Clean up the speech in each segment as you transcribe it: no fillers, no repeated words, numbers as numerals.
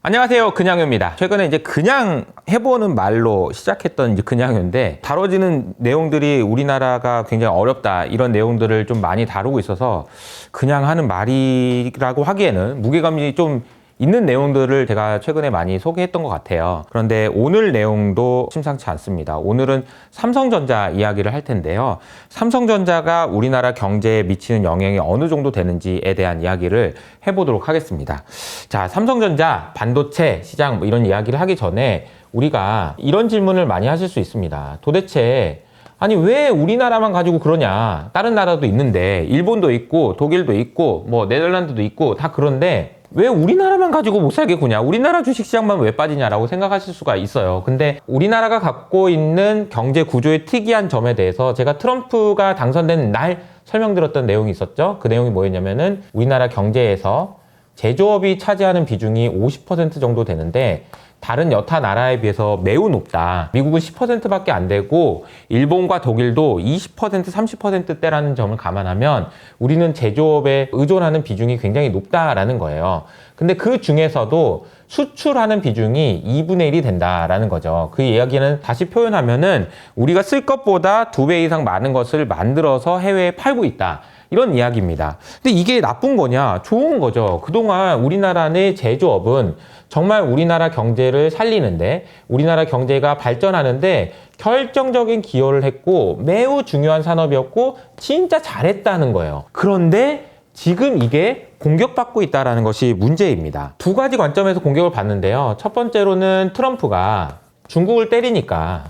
안녕하세요, 근양요입니다. 최근에 이제 그냥 해보는 말로 시작했던 이제 근양요인데, 다뤄지는 내용들이 우리나라가 굉장히 어렵다, 이런 내용들을 좀 많이 다루고 있어서 그냥 하는 말이라고 하기에는 무게감이 좀 있는 내용들을 제가 최근에 많이 소개했던 것 같아요. 그런데 오늘 내용도 심상치 않습니다. 오늘은 삼성전자 이야기를 할 텐데요. 삼성전자가 우리나라 경제에 미치는 영향이 어느 정도 되는지에 대한 이야기를 해보도록 하겠습니다. 자, 삼성전자, 반도체 시장 이런 이야기를 하기 전에 우리가 이런 질문을 많이 하실 수 있습니다. 도대체 아니 왜 우리나라만 가지고 그러냐? 다른 나라도 있는데 일본도 있고 독일도 있고 뭐 네덜란드도 있고 다 그런데 왜 우리나라만 가지고 못 살게 구냐? 우리나라 주식시장만 왜 빠지냐라고 생각하실 수가 있어요. 근데 우리나라가 갖고 있는 경제 구조의 특이한 점에 대해서 제가 트럼프가 당선된 날 설명드렸던 내용이 있었죠. 그 내용이 뭐였냐면은 우리나라 경제에서 제조업이 차지하는 비중이 50% 정도 되는데 다른 여타 나라에 비해서 매우 높다. 미국은 10%밖에 안 되고 일본과 독일도 20%, 30%대라는 점을 감안하면 우리는 제조업에 의존하는 비중이 굉장히 높다라는 거예요. 근데 그 중에서도 수출하는 비중이 2분의 1이 된다라는 거죠. 그 이야기는 다시 표현하면은 우리가 쓸 것보다 2배 이상 많은 것을 만들어서 해외에 팔고 있다. 이런 이야기입니다. 근데 이게 나쁜 거냐? 좋은 거죠. 그동안 우리나라 내 제조업은 정말 우리나라 경제를 살리는데, 우리나라 경제가 발전하는데 결정적인 기여를 했고 매우 중요한 산업이었고 진짜 잘했다는 거예요. 그런데 지금 이게 공격받고 있다는 것이 문제입니다. 두 가지 관점에서 공격을 받는데요. 첫 번째로는 트럼프가 중국을 때리니까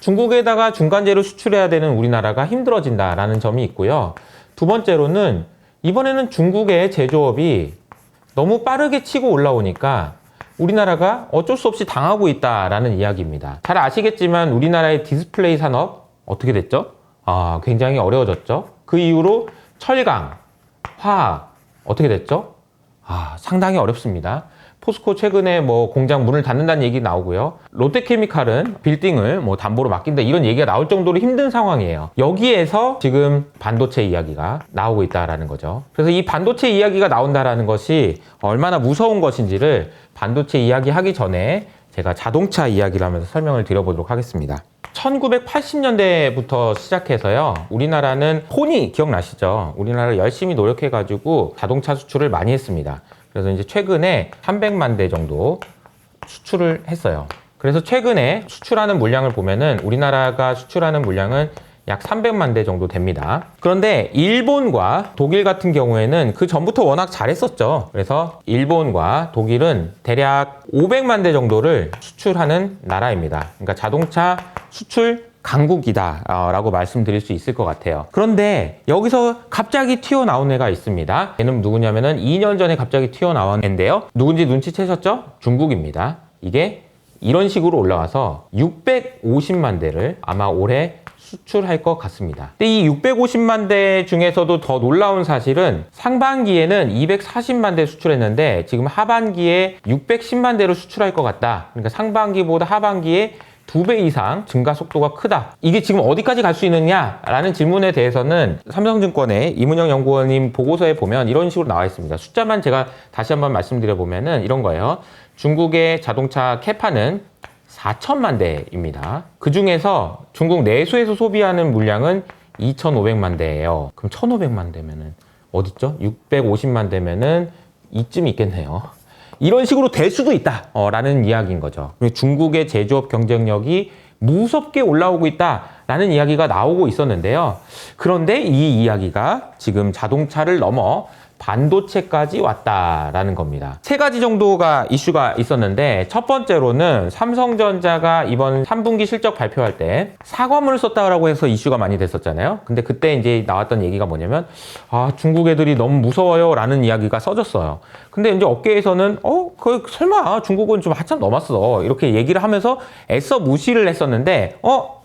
중국에다가 중간재료 수출해야 되는 우리나라가 힘들어진다라는 점이 있고요. 두 번째로는 이번에는 중국의 제조업이 너무 빠르게 치고 올라오니까 우리나라가 어쩔 수 없이 당하고 있다라는 이야기입니다. 잘 아시겠지만 우리나라의 디스플레이 산업 어떻게 됐죠? 굉장히 어려워졌죠. 그 이후로 철강, 화학 어떻게 됐죠? 상당히 어렵습니다. 포스코 최근에 뭐 공장 문을 닫는다는 얘기 나오고요. 롯데케미칼은 빌딩을 뭐 담보로 맡긴다 이런 얘기가 나올 정도로 힘든 상황이에요. 여기에서 지금 반도체 이야기가 나오고 있다라는 거죠. 그래서 이 반도체 이야기가 나온다라는 것이 얼마나 무서운 것인지를 반도체 이야기 하기 전에 제가 자동차 이야기를 하면서 설명을 드려보도록 하겠습니다. 1980년대부터 시작해서요. 우리나라는 폰이 기억나시죠? 우리나라 열심히 노력해가지고 자동차 수출을 많이 했습니다. 그래서 이제 최근에 300만 대 정도 수출을 했어요. 그래서 최근에 수출하는 물량을 보면은 우리나라가 수출하는 물량은 약 300만 대 정도 됩니다. 그런데 일본과 독일 같은 경우에는 그 전부터 워낙 잘했었죠. 그래서 일본과 독일은 대략 500만 대 정도를 수출하는 나라입니다. 그러니까 자동차 수출 강국이다 라고 말씀드릴 수 있을 것 같아요. 그런데 여기서 갑자기 튀어나온 애가 있습니다. 얘는 누구냐면은 2년 전에 갑자기 튀어나온 애인데요. 누군지 눈치채셨죠? 중국입니다. 이게 이런 식으로 올라와서 650만 대를 아마 올해 수출할 것 같습니다. 근데 이 650만 대 중에서도 더 놀라운 사실은 상반기에는 240만 대 수출했는데 지금 하반기에 610만 대를 수출할 것 같다. 그러니까 상반기보다 하반기에 2배 이상 증가 속도가 크다. 이게 지금 어디까지 갈 수 있느냐라는 질문에 대해서는 삼성증권의 이문영 연구원님 보고서에 보면 이런 식으로 나와 있습니다. 숫자만 제가 다시 한번 말씀드려 보면은 이런 거예요. 중국의 자동차 캐파는 4천만 대입니다. 그 중에서 중국 내수에서 소비하는 물량은 2,500만 대예요. 그럼 1,500만 대면은 어딨죠? 650만 대면은 이쯤 있겠네요. 이런 식으로 될 수도 있다 라는 이야기인 거죠. 중국의 제조업 경쟁력이 무섭게 올라오고 있다 라는 이야기가 나오고 있었는데요. 그런데 이 이야기가 지금 자동차를 넘어 반도체까지 왔다라는 겁니다. 세 가지 정도가 이슈가 있었는데 첫 번째로는 삼성전자가 이번 3분기 실적 발표할 때 사과문을 썼다라고 해서 이슈가 많이 됐었잖아요. 근데 그때 이제 나왔던 얘기가 뭐냐면 중국 애들이 너무 무서워요 라는 이야기가 써졌어요. 근데 이제 업계에서는 설마 중국은 좀 한참 넘었어 이렇게 얘기를 하면서 애써 무시를 했었는데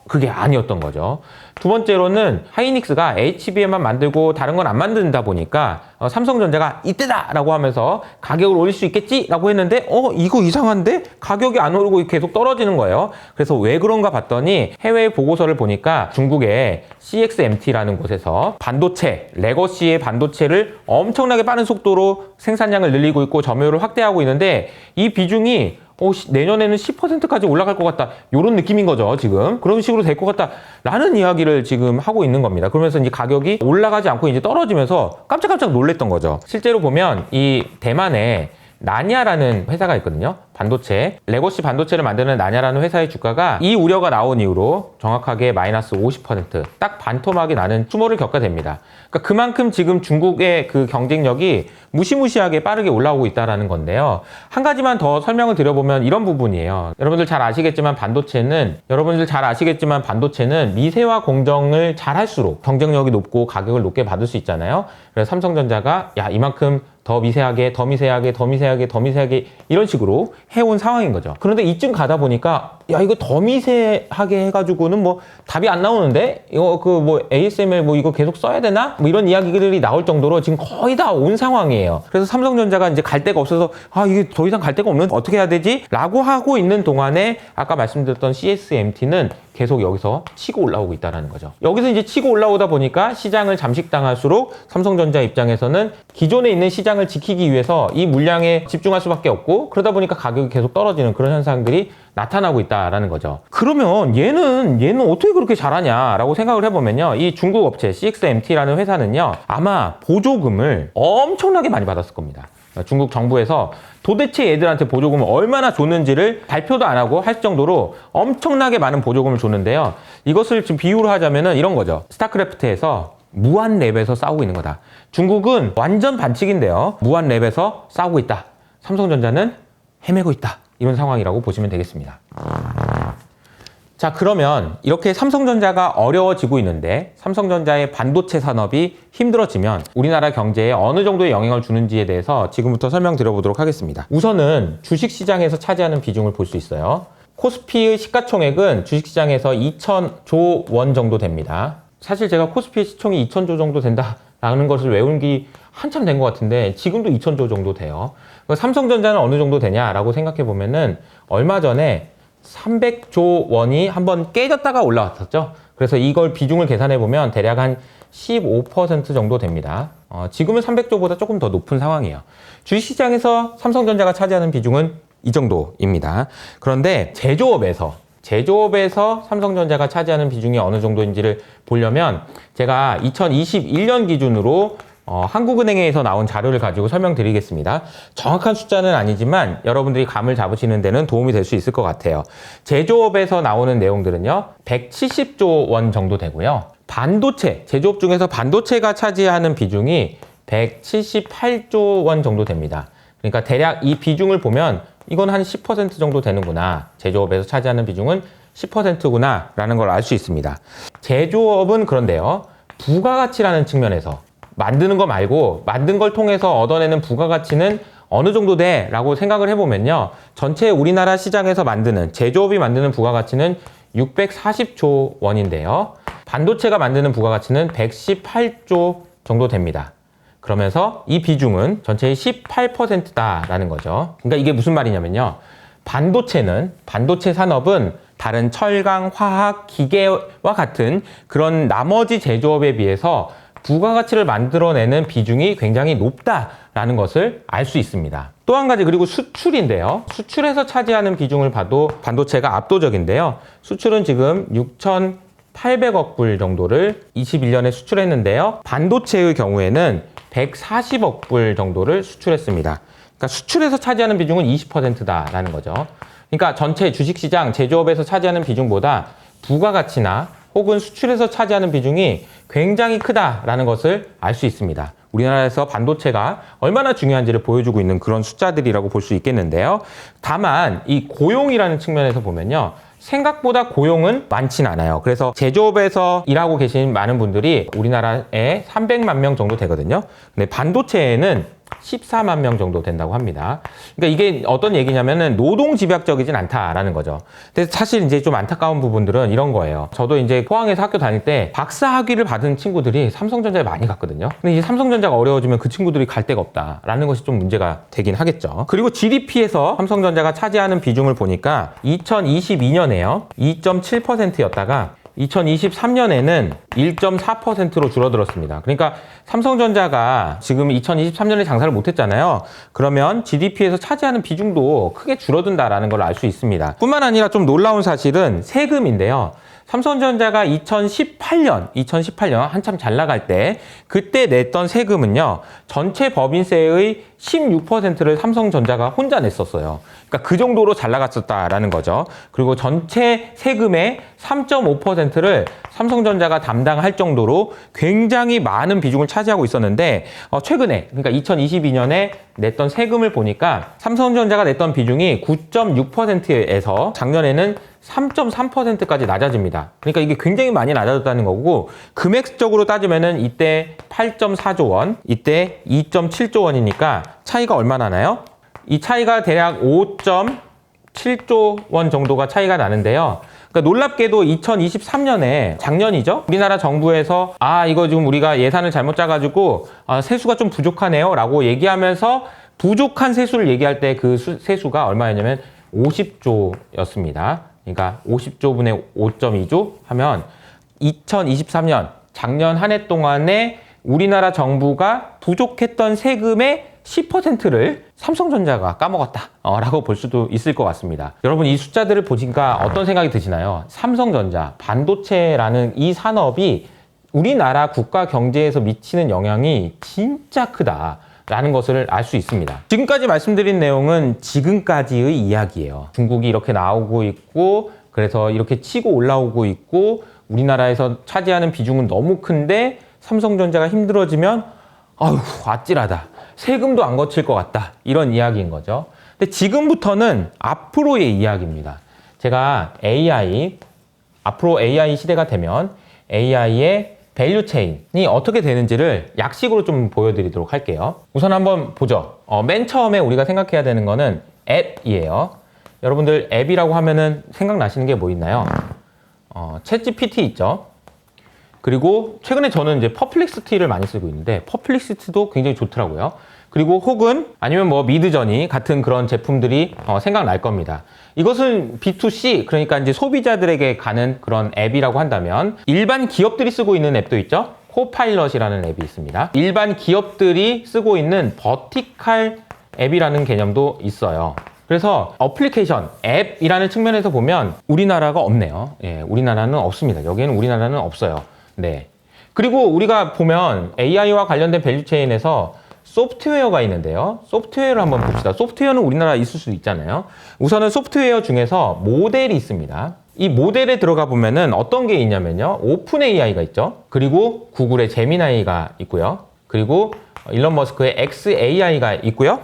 그게 아니었던 거죠. 두 번째로는 하이닉스가 HBM만 만들고 다른 건 안 만든다 보니까 삼성전자가 이때다라고 하면서 가격을 올릴 수 있겠지라고 했는데 이거 이상한데 가격이 안 오르고 계속 떨어지는 거예요. 그래서 왜 그런가 봤더니 해외 보고서를 보니까 중국의 CXMT라는 곳에서 반도체, 레거시의 반도체를 엄청나게 빠른 속도로 생산량을 늘리고 있고 점유율을 확대하고 있는데 이 비중이 내년에는 10%까지 올라갈 것 같다. 이런 느낌인 거죠, 지금. 그런 식으로 될 것 같다. 라는 이야기를 지금 하고 있는 겁니다. 그러면서 이제 가격이 올라가지 않고 이제 떨어지면서 깜짝깜짝 놀랬던 거죠. 실제로 보면 이 대만에 나냐라는 회사가 있거든요. 반도체, 레거시 반도체를 만드는 나냐라는 회사의 주가가 이 우려가 나온 이후로 정확하게 마이너스 50%, 딱 반토막이 나는 추모를 겪게 됩니다. 그러니까 그만큼 지금 중국의 그 경쟁력이 무시무시하게 빠르게 올라오고 있다는 건데요. 한 가지만 더 설명을 드려보면 이런 부분이에요. 여러분들 잘 아시겠지만 반도체는 미세화 공정을 잘 할수록 경쟁력이 높고 가격을 높게 받을 수 있잖아요. 그래서 삼성전자가 이만큼 더 미세하게 이런 식으로 해온 상황인 거죠. 그런데 이쯤 가다 보니까 이거 더 미세하게 해가지고는 뭐 답이 안 나오는데 이거 ASML 이거 계속 써야 되나? 이런 이야기들이 나올 정도로 지금 거의 다 온 상황이에요. 그래서 삼성전자가 이제 갈 데가 없어서 이게 더 이상 갈 데가 없는데 어떻게 해야 되지? 라고 하고 있는 동안에 아까 말씀드렸던 CSMT는 계속 여기서 치고 올라오고 있다는 거죠. 여기서 이제 치고 올라오다 보니까 시장을 잠식당할수록 삼성전자 입장에서는 기존에 있는 시장을 지키기 위해서 이 물량에 집중할 수밖에 없고 그러다 보니까 가격이 계속 떨어지는 그런 현상들이 나타나고 있다라는 거죠. 그러면 얘는 어떻게 그렇게 잘하냐라고 생각을 해보면요. 이 중국 업체 CXMT라는 회사는요. 아마 보조금을 엄청나게 많이 받았을 겁니다. 중국 정부에서 도대체 얘들한테 보조금을 얼마나 줬는지를 발표도 안 하고 할 정도로 엄청나게 많은 보조금을 줬는데요. 이것을 지금 비유로 하자면은 이런 거죠. 스타크래프트에서 무한랩에서 싸우고 있는 거다. 중국은 완전 반칙인데요. 무한랩에서 싸우고 있다. 삼성전자는 헤매고 있다. 이런 상황이라고 보시면 되겠습니다. 자, 그러면 이렇게 삼성전자가 어려워지고 있는데 삼성전자의 반도체 산업이 힘들어지면 우리나라 경제에 어느 정도의 영향을 주는지에 대해서 지금부터 설명드려보도록 하겠습니다. 우선은 주식시장에서 차지하는 비중을 볼 수 있어요. 코스피의 시가총액은 주식시장에서 2,000조 원 정도 됩니다. 사실 제가 코스피의 시총이 2,000조 정도 된다라는 것을 외운 게 한참 된 것 같은데 지금도 2,000조 정도 돼요. 삼성전자는 어느 정도 되냐라고 생각해 보면은 얼마 전에 300조 원이 한번 깨졌다가 올라왔었죠. 그래서 이걸 비중을 계산해 보면 대략 한 15% 정도 됩니다. 지금은 300조보다 조금 더 높은 상황이에요. 주식시장에서 삼성전자가 차지하는 비중은 이 정도입니다. 그런데 제조업에서 삼성전자가 차지하는 비중이 어느 정도인지를 보려면 제가 2021년 기준으로 한국은행에서 나온 자료를 가지고 설명드리겠습니다. 정확한 숫자는 아니지만 여러분들이 감을 잡으시는 데는 도움이 될 수 있을 것 같아요. 제조업에서 나오는 내용들은요. 170조 원 정도 되고요. 제조업 중에서 반도체가 차지하는 비중이 178조 원 정도 됩니다. 그러니까 대략 이 비중을 보면 이건 한 10% 정도 되는구나. 제조업에서 차지하는 비중은 10%구나 라는 걸 알 수 있습니다. 제조업은 그런데요. 부가가치라는 측면에서 만드는 거 말고 만든 걸 통해서 얻어내는 부가가치는 어느 정도 돼? 라고 생각을 해보면요. 전체 우리나라 시장에서 제조업이 만드는 부가가치는 640조 원인데요. 반도체가 만드는 부가가치는 118조 정도 됩니다. 그러면서 이 비중은 전체의 18%다라는 거죠. 그러니까 이게 무슨 말이냐면요. 반도체 산업은 다른 철강, 화학, 기계와 같은 그런 나머지 제조업에 비해서 부가가치를 만들어내는 비중이 굉장히 높다라는 것을 알 수 있습니다. 또 한 가지 그리고 수출인데요. 수출에서 차지하는 비중을 봐도 반도체가 압도적인데요. 수출은 지금 6,800억 불 정도를 21년에 수출했는데요. 반도체의 경우에는 140억 불 정도를 수출했습니다. 그러니까 수출에서 차지하는 비중은 20%다라는 거죠. 그러니까 전체 주식시장 제조업에서 차지하는 비중보다 부가가치나 혹은 수출에서 차지하는 비중이 굉장히 크다라는 것을 알 수 있습니다. 우리나라에서 반도체가 얼마나 중요한지를 보여주고 있는 그런 숫자들이라고 볼 수 있겠는데요. 다만 이 고용이라는 측면에서 보면요. 생각보다 고용은 많진 않아요. 그래서 제조업에서 일하고 계신 많은 분들이 우리나라에 300만 명 정도 되거든요. 근데 반도체에는 14만 명 정도 된다고 합니다. 그러니까 이게 어떤 얘기냐면은 노동 집약적이진 않다라는 거죠. 근데 사실 이제 좀 안타까운 부분들은 이런 거예요. 저도 이제 포항에서 학교 다닐 때 박사 학위를 받은 친구들이 삼성전자에 많이 갔거든요. 근데 이제 삼성전자가 어려워지면 그 친구들이 갈 데가 없다라는 것이 좀 문제가 되긴 하겠죠. 그리고 GDP에서 삼성전자가 차지하는 비중을 보니까 2022년에요. 2.7%였다가 2023년에는 1.4%로 줄어들었습니다. 그러니까 삼성전자가 지금 2023년에 장사를 못했잖아요. 그러면 GDP에서 차지하는 비중도 크게 줄어든다라는 걸 알 수 있습니다. 뿐만 아니라 좀 놀라운 사실은 세금인데요. 삼성전자가 2018년 한참 잘 나갈 때 그때 냈던 세금은요. 전체 법인세의 16%를 삼성전자가 혼자 냈었어요. 그러니까 그 정도로 잘 나갔었다라는 거죠. 그리고 전체 세금의 3.5%를 삼성전자가 담당할 정도로 굉장히 많은 비중을 차지하고 있었는데 최근에 그러니까 2022년에 냈던 세금을 보니까 삼성전자가 냈던 비중이 9.6%에서 작년에는 3.3%까지 낮아집니다. 그러니까 이게 굉장히 많이 낮아졌다는 거고 금액적으로 따지면은 이때 8.4조 원, 이때 2.7조 원이니까 차이가 얼마나 나요? 이 차이가 대략 5.7조 원 정도가 차이가 나는데요. 그러니까 놀랍게도 2023년에 작년이죠. 우리나라 정부에서 이거 지금 우리가 예산을 잘못 짜가지고 세수가 좀 부족하네요 라고 얘기하면서 부족한 세수를 얘기할 때 그 세수가 얼마였냐면 50조였습니다. 그러니까 50조분의 5.2조 하면 2023년 작년 한 해 동안에 우리나라 정부가 부족했던 세금의 10%를 삼성전자가 까먹었다 라고 볼 수도 있을 것 같습니다. 여러분 이 숫자들을 보니까 어떤 생각이 드시나요? 삼성전자, 반도체라는 이 산업이 우리나라 국가 경제에서 미치는 영향이 진짜 크다 라는 것을 알 수 있습니다. 지금까지 말씀드린 내용은 지금까지의 이야기예요. 중국이 이렇게 나오고 있고 그래서 이렇게 치고 올라오고 있고 우리나라에서 차지하는 비중은 너무 큰데 삼성전자가 힘들어지면 아유 아찔하다. 세금도 안 거칠 것 같다. 이런 이야기인 거죠. 근데 지금부터는 앞으로의 이야기입니다. 제가 앞으로 AI 시대가 되면 AI의 밸류 체인이 어떻게 되는지를 약식으로 좀 보여드리도록 할게요. 우선 한번 보죠. 맨 처음에 우리가 생각해야 되는 거는 앱이에요. 여러분들 앱이라고 하면은 생각나시는 게 뭐 있나요? 챗GPT 있죠. 그리고 최근에 저는 이제 퍼플렉시티를 많이 쓰고 있는데 퍼플렉시티도 굉장히 좋더라고요. 그리고 혹은 아니면 뭐 미드저니 같은 그런 제품들이 생각날 겁니다. 이것은 B2C 그러니까 이제 소비자들에게 가는 그런 앱이라고 한다면 일반 기업들이 쓰고 있는 앱도 있죠. 코파일럿이라는 앱이 있습니다. 일반 기업들이 쓰고 있는 버티칼 앱이라는 개념도 있어요. 그래서 어플리케이션, 앱이라는 측면에서 보면 우리나라가 없네요. 예, 우리나라는 없습니다. 여기에는 우리나라는 없어요. 네. 그리고 우리가 보면 AI와 관련된 밸류체인에서 소프트웨어가 있는데요. 소프트웨어를 한번 봅시다. 소프트웨어는 우리나라에 있을 수 있잖아요. 우선은 소프트웨어 중에서 모델이 있습니다. 이 모델에 들어가 보면은 어떤 게 있냐면요. 오픈 AI가 있죠. 그리고 구글의 제미나이가 있고요. 그리고 일론 머스크의 XAI가 있고요.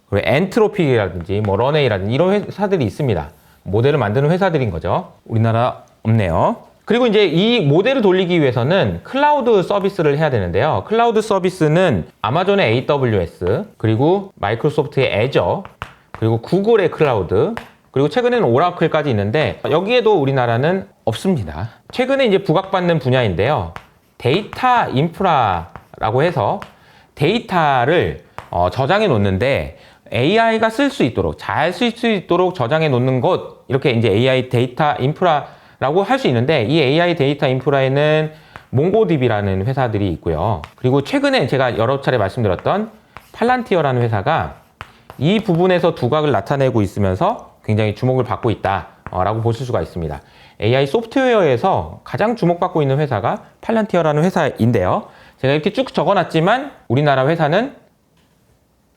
그리고 엔트로피라든지 뭐 런웨이라든지 이런 회사들이 있습니다. 모델을 만드는 회사들인 거죠. 우리나라 없네요. 그리고 이제 이 모델을 돌리기 위해서는 클라우드 서비스를 해야 되는데요. 클라우드 서비스는 아마존의 AWS, 그리고 마이크로소프트의 애저, 그리고 구글의 클라우드, 그리고 최근에는 오라클까지 있는데 여기에도 우리나라는 없습니다. 최근에 이제 부각받는 분야인데요. 데이터 인프라라고 해서 데이터를 저장해 놓는데 AI가 쓸 수 있도록, 잘 쓸 수 있도록 저장해 놓는 것, 이렇게 이제 AI 데이터 인프라라고 할 수 있는데 이 AI 데이터 인프라에는 몽고DB라는 회사들이 있고요. 그리고 최근에 제가 여러 차례 말씀드렸던 팔란티어라는 회사가 이 부분에서 두각을 나타내고 있으면서 굉장히 주목을 받고 있다라고 보실 수가 있습니다. AI 소프트웨어에서 가장 주목받고 있는 회사가 팔란티어라는 회사인데요. 제가 이렇게 쭉 적어놨지만 우리나라 회사는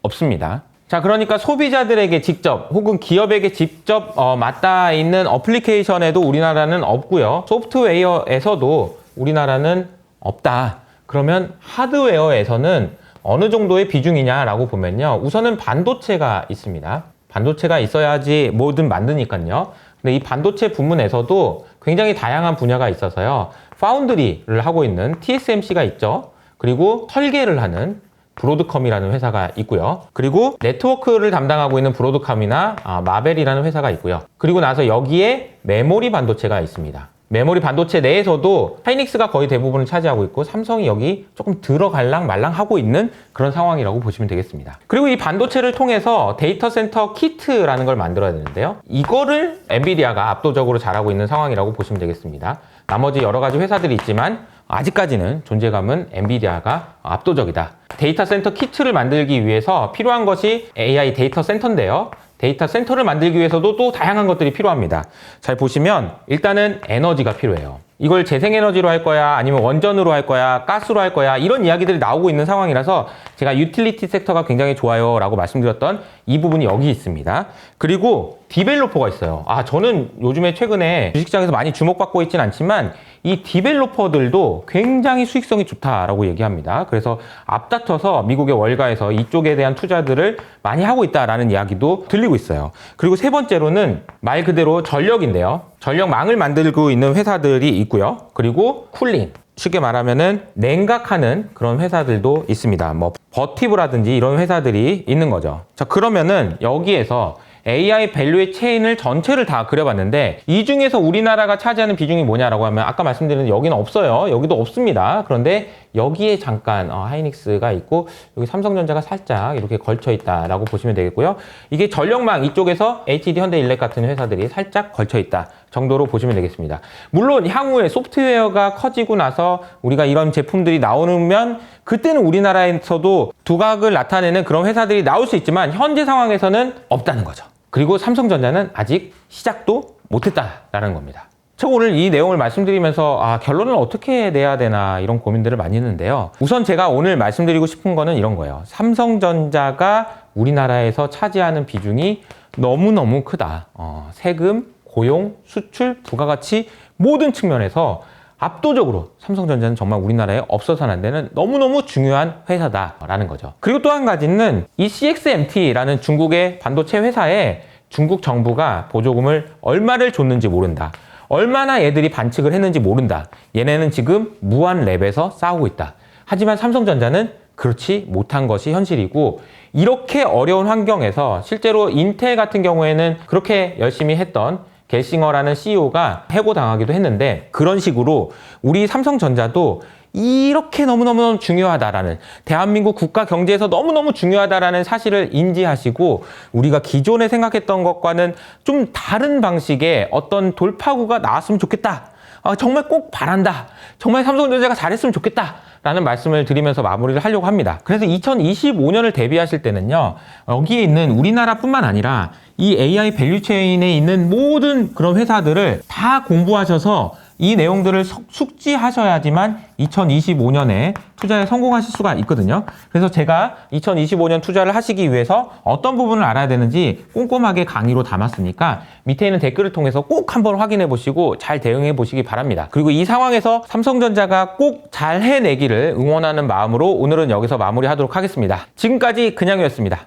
없습니다. 자, 그러니까 소비자들에게 직접 혹은 기업에게 직접 맞닿아 있는 어플리케이션에도 우리나라는 없고요. 소프트웨어에서도 우리나라는 없다. 그러면 하드웨어에서는 어느 정도의 비중이냐라고 보면요. 우선은 반도체가 있습니다. 반도체가 있어야지 뭐든 만드니까요. 근데 이 반도체 부문에서도 굉장히 다양한 분야가 있어서요. 파운드리를 하고 있는 TSMC가 있죠. 그리고 설계를 하는 브로드컴이라는 회사가 있고요. 그리고 네트워크를 담당하고 있는 브로드컴이나 마벨이라는 회사가 있고요. 그리고 나서 여기에 메모리 반도체가 있습니다. 메모리 반도체 내에서도 하이닉스가 거의 대부분을 차지하고 있고 삼성이 여기 조금 들어갈랑 말랑 하고 있는 그런 상황이라고 보시면 되겠습니다. 그리고 이 반도체를 통해서 데이터 센터 키트라는 걸 만들어야 되는데요. 이거를 엔비디아가 압도적으로 잘하고 있는 상황이라고 보시면 되겠습니다. 나머지 여러 가지 회사들이 있지만 아직까지는 존재감은 엔비디아가 압도적이다. 데이터 센터 키트를 만들기 위해서 필요한 것이 AI 데이터 센터인데요. 데이터 센터를 만들기 위해서도 또 다양한 것들이 필요합니다. 잘 보시면 일단은 에너지가 필요해요. 이걸 재생에너지로 할 거야 아니면 원전으로 할 거야 가스로 할 거야 이런 이야기들이 나오고 있는 상황이라서 제가 유틸리티 섹터가 굉장히 좋아요 라고 말씀드렸던 이 부분이 여기 있습니다. 그리고 디벨로퍼가 있어요. 저는 요즘에 최근에 주식시장에서 많이 주목받고 있진 않지만 이 디벨로퍼들도 굉장히 수익성이 좋다라고 얘기합니다. 그래서 앞다퉈서 미국의 월가에서 이쪽에 대한 투자들을 많이 하고 있다라는 이야기도 들리고 있어요. 그리고 세 번째로는 말 그대로 전력인데요. 전력망을 만들고 있는 회사들이 있고요. 그리고 쿨링. 쉽게 말하면은 냉각하는 그런 회사들도 있습니다. 뭐 버티브라든지 이런 회사들이 있는 거죠. 자, 그러면은 여기에서 AI 밸류의 체인을 전체를 다 그려봤는데 이 중에서 우리나라가 차지하는 비중이 뭐냐라고 하면 아까 말씀드린 여기는 없어요. 여기도 없습니다. 그런데 여기에 잠깐 하이닉스가 있고 여기 삼성전자가 살짝 이렇게 걸쳐 있다라고 보시면 되겠고요. 이게 전력망 이쪽에서 HD 현대일렉 같은 회사들이 살짝 걸쳐 있다 정도로 보시면 되겠습니다. 물론 향후에 소프트웨어가 커지고 나서 우리가 이런 제품들이 나오면 그때는 우리나라에서도 두각을 나타내는 그런 회사들이 나올 수 있지만 현재 상황에서는 없다는 거죠. 그리고 삼성전자는 아직 시작도 못했다라는 겁니다. 제가 오늘 이 내용을 말씀드리면서 결론을 어떻게 내야 되나 이런 고민들을 많이 했는데요. 우선 제가 오늘 말씀드리고 싶은 거는 이런 거예요. 삼성전자가 우리나라에서 차지하는 비중이 너무너무 크다. 세금, 고용, 수출, 부가가치 모든 측면에서 압도적으로 삼성전자는 정말 우리나라에 없어서는 안 되는 너무너무 중요한 회사다라는 거죠. 그리고 또 한 가지는 이 CXMT라는 중국의 반도체 회사에 중국 정부가 보조금을 얼마를 줬는지 모른다. 얼마나 얘들이 반칙을 했는지 모른다. 얘네는 지금 무한 랩에서 싸우고 있다. 하지만 삼성전자는 그렇지 못한 것이 현실이고 이렇게 어려운 환경에서 실제로 인텔 같은 경우에는 그렇게 열심히 했던 겔싱어라는 CEO가 해고당하기도 했는데 그런 식으로 우리 삼성전자도 이렇게 너무너무 중요하다라는 대한민국 국가 경제에서 너무너무 중요하다라는 사실을 인지하시고 우리가 기존에 생각했던 것과는 좀 다른 방식의 어떤 돌파구가 나왔으면 좋겠다. 정말 꼭 바란다. 정말 삼성전자가 잘했으면 좋겠다. 라는 말씀을 드리면서 마무리를 하려고 합니다. 그래서 2025년을 대비하실 때는요. 여기에 있는 우리나라뿐만 아니라 이 AI 밸류체인에 있는 모든 그런 회사들을 다 공부하셔서 이 내용들을 숙지하셔야지만 2025년에 투자에 성공하실 수가 있거든요. 그래서 제가 2025년 투자를 하시기 위해서 어떤 부분을 알아야 되는지 꼼꼼하게 강의로 담았으니까 밑에 있는 댓글을 통해서 꼭 한번 확인해 보시고 잘 대응해 보시기 바랍니다. 그리고 이 상황에서 삼성전자가 꼭 잘 해내기를 응원하는 마음으로 오늘은 여기서 마무리하도록 하겠습니다. 지금까지 그냥이었습니다.